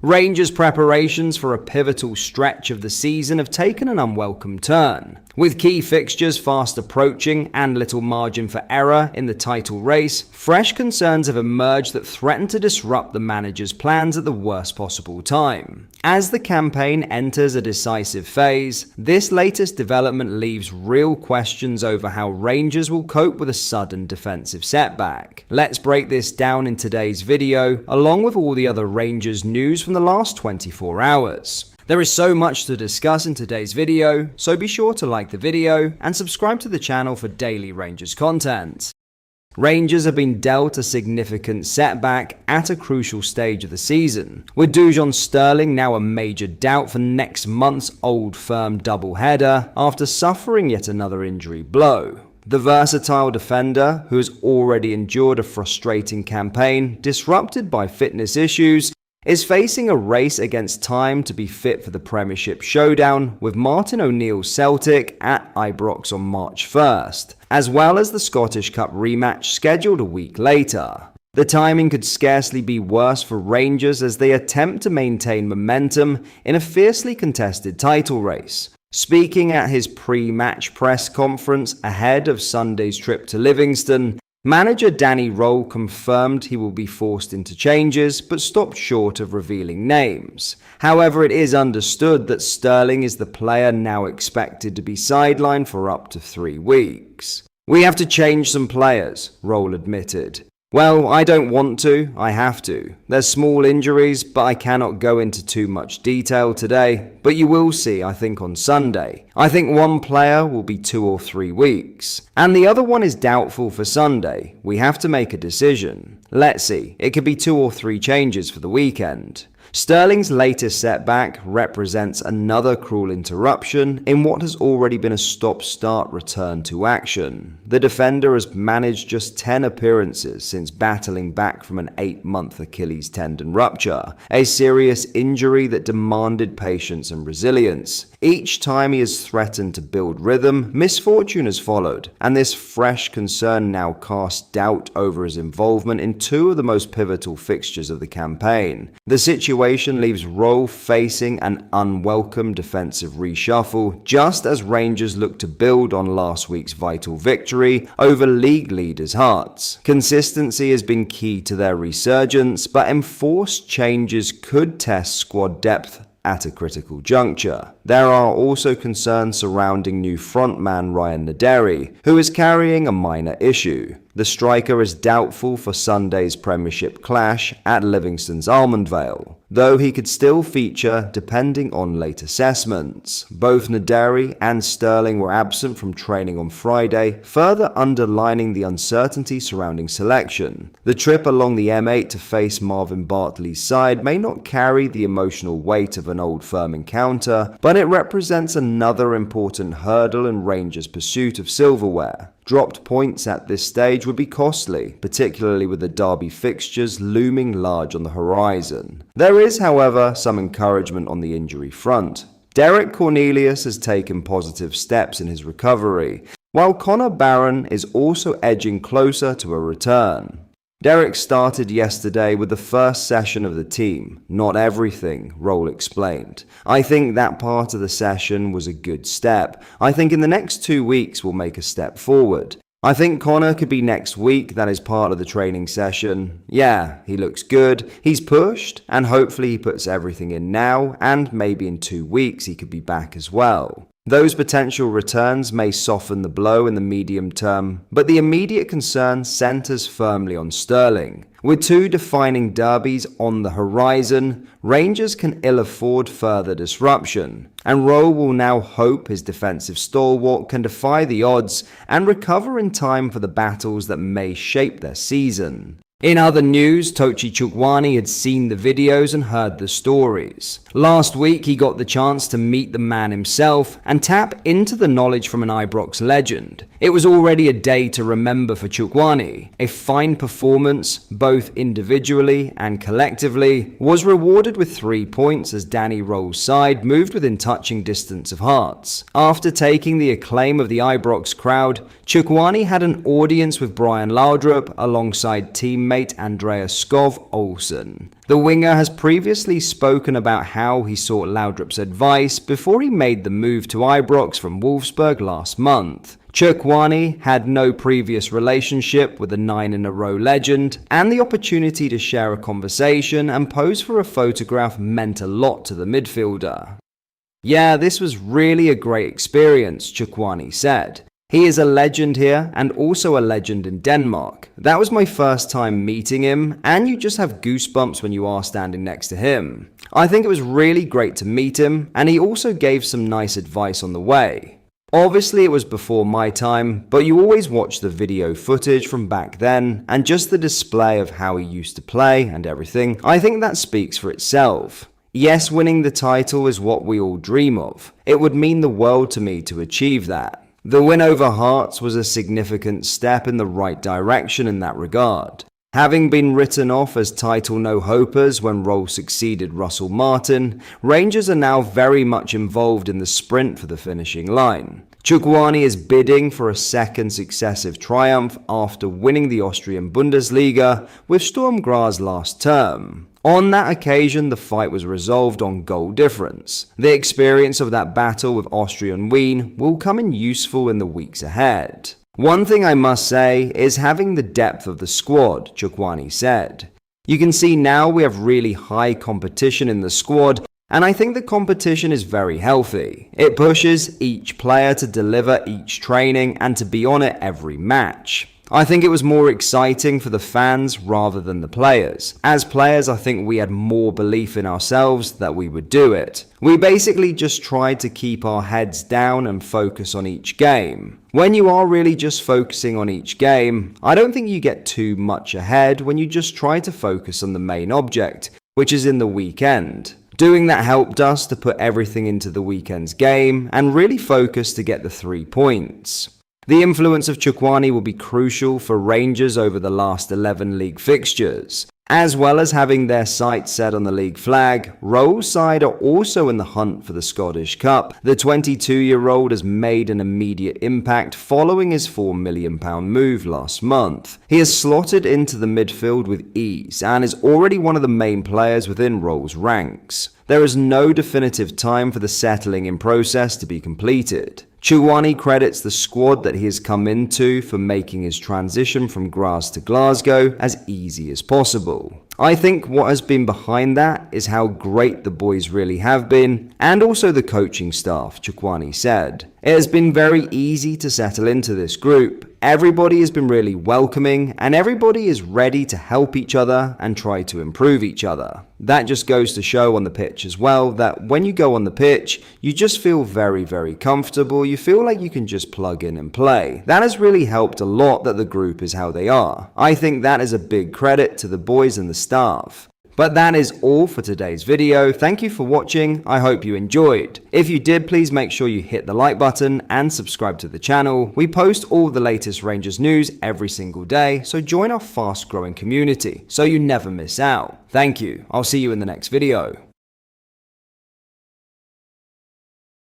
Rangers' preparations for a pivotal stretch of the season have taken an unwelcome turn. With key fixtures fast approaching and little margin for error in the title race, fresh concerns have emerged that threaten to disrupt the manager's plans at the worst possible time. As the campaign enters a decisive phase, this latest development leaves real questions over how Rangers will cope with a sudden defensive setback. Let's break this down in today's video, along with all the other Rangers news from the last 24 hours. There is so much to discuss in today's video, so be sure to like the video and subscribe to the channel for daily Rangers content. Rangers have been dealt a significant setback at a crucial stage of the season, with Dujon Sterling now a major doubt for next month's Old Firm doubleheader after suffering yet another injury blow. The versatile defender, who has already endured a frustrating campaign disrupted by fitness issues, is facing a race against time to be fit for the Premiership showdown with Martin O'Neill's Celtic at Ibrox on March 1st, as well as the Scottish Cup rematch scheduled a week later. The timing could scarcely be worse for Rangers as they attempt to maintain momentum in a fiercely contested title race. Speaking at his pre-match press conference ahead of Sunday's trip to Livingston, manager Danny Röhl confirmed he will be forced into changes, but stopped short of revealing names. However, it is understood that Sterling is the player now expected to be sidelined for up to 3 weeks. "We have to change some players," Röhl admitted. "Well, I don't want to, I have to. There's small injuries, but I cannot go into too much detail today. But you will see, I think, on Sunday. I think one player will be 2 or 3 weeks. And the other one is doubtful for Sunday. We have to make a decision. Let's see, it could be 2 or 3 changes for the weekend." Sterling's latest setback represents another cruel interruption in what has already been a stop-start return to action. The defender has managed just 10 appearances since battling back from an 8-month Achilles tendon rupture, a serious injury that demanded patience and resilience. Each time he has threatened to build rhythm, misfortune has followed, and this fresh concern now casts doubt over his involvement in 2 of the most pivotal fixtures of the campaign. The situation leaves Röhl facing an unwelcome defensive reshuffle, just as Rangers look to build on last week's vital victory over league leaders Hearts. Consistency has been key to their resurgence, but enforced changes could test squad depth at a critical juncture. There are also concerns surrounding new frontman Ryan Naderi, who is carrying a minor issue. The striker is doubtful for Sunday's Premiership clash at Livingston's Almond Vale, though he could still feature depending on late assessments. Both Naderi and Sterling were absent from training on Friday, further underlining the uncertainty surrounding selection. The trip along the M8 to face Marvin Bartley's side may not carry the emotional weight of an Old Firm encounter, but it represents another important hurdle in Rangers' pursuit of silverware. Dropped points at this stage would be costly, particularly with the derby fixtures looming large on the horizon. There is, however, some encouragement on the injury front. Derek Cornelius has taken positive steps in his recovery, while Connor Barron is also edging closer to a return. Derek started yesterday with the first session of the team. Not everything, Röhl explained. I think that part of the session was a good step. I think in the next 2 weeks we'll make a step forward. I think Connor could be next week, that is part of the training session. Yeah, he looks good, he's pushed, and hopefully he puts everything in now, and maybe in 2 weeks he could be back as well. Those potential returns may soften the blow in the medium term, but the immediate concern centres firmly on Sterling. With 2 defining derbies on the horizon, Rangers can ill afford further disruption, and Röhl will now hope his defensive stalwart can defy the odds and recover in time for the battles that may shape their season. In other news, Tochi Chukwuani had seen the videos and heard the stories. Last week, he got the chance to meet the man himself and tap into the knowledge from an Ibrox legend. It was already a day to remember for Chukwuani. A fine performance, both individually and collectively, was rewarded with 3 points as Danny Röhl's side moved within touching distance of Hearts. After taking the acclaim of the Ibrox crowd, Chukwuani had an audience with Brian Laudrup alongside teammate teammate Andreas Skov Olsen. The winger has previously spoken about how he sought Laudrup's advice before he made the move to Ibrox from Wolfsburg last month. Chukwuani had no previous relationship with the 9-in-a-row legend, and the opportunity to share a conversation and pose for a photograph meant a lot to the midfielder. "Yeah, this was really a great experience," Chukwuani said. "He is a legend here and also a legend in Denmark. That was my first time meeting him, and you just have goosebumps when you are standing next to him. I think it was really great to meet him, and he also gave some nice advice on the way. Obviously it was before my time, but you always watch the video footage from back then, and just the display of how he used to play and everything, I think that speaks for itself. Yes, winning the title is what we all dream of. It would mean the world to me to achieve that. The win over Hearts was a significant step in the right direction in that regard. Having been written off as title no-hopers when Rolls succeeded Russell Martin, Rangers are now very much involved in the sprint for the finishing line. Chukwuani is bidding for a second successive triumph after winning the Austrian Bundesliga with Sturm Graz last term. On that occasion, the fight was resolved on goal difference. The experience of that battle with Austrian Wien will come in useful in the weeks ahead. One thing I must say is having the depth of the squad, Chukwuani said. You can see now we have really high competition in the squad, and I think the competition is very healthy. It pushes each player to deliver each training and to be on it every match. I think it was more exciting for the fans rather than the players. As players, I think we had more belief in ourselves that we would do it. We basically just tried to keep our heads down and focus on each game. When you are really just focusing on each game, I don't think you get too much ahead when you just try to focus on the main object, which is in the weekend. Doing that helped us to put everything into the weekend's game and really focus to get the 3 points. The influence of Chukwuani will be crucial for Rangers over the last 11 league fixtures. As well as having their sights set on the league flag, Rolls' side are also in the hunt for the Scottish Cup. The 22-year-old has made an immediate impact following his £4 million move last month. He has slotted into the midfield with ease and is already one of the main players within Rolls' ranks. There is no definitive time for the settling in process to be completed. Chukwuani credits the squad that he has come into for making his transition from Graz to Glasgow as easy as possible. I think what has been behind that is how great the boys really have been, and also the coaching staff, Chukwuani said. It has been very easy to settle into this group. Everybody has been really welcoming, and everybody is ready to help each other and try to improve each other. That just goes to show on the pitch as well that when you go on the pitch, you just feel very, very comfortable. You feel like you can just plug in and play. That has really helped a lot that the group is how they are. I think that is a big credit to the boys and the staff. But that is all for today's video. Thank you for watching. I hope you enjoyed. If you did, please make sure you hit the like button and subscribe to the channel. We post all the latest Rangers news every single day, so join our fast growing community so you never miss out. Thank you. I'll see you in the next video.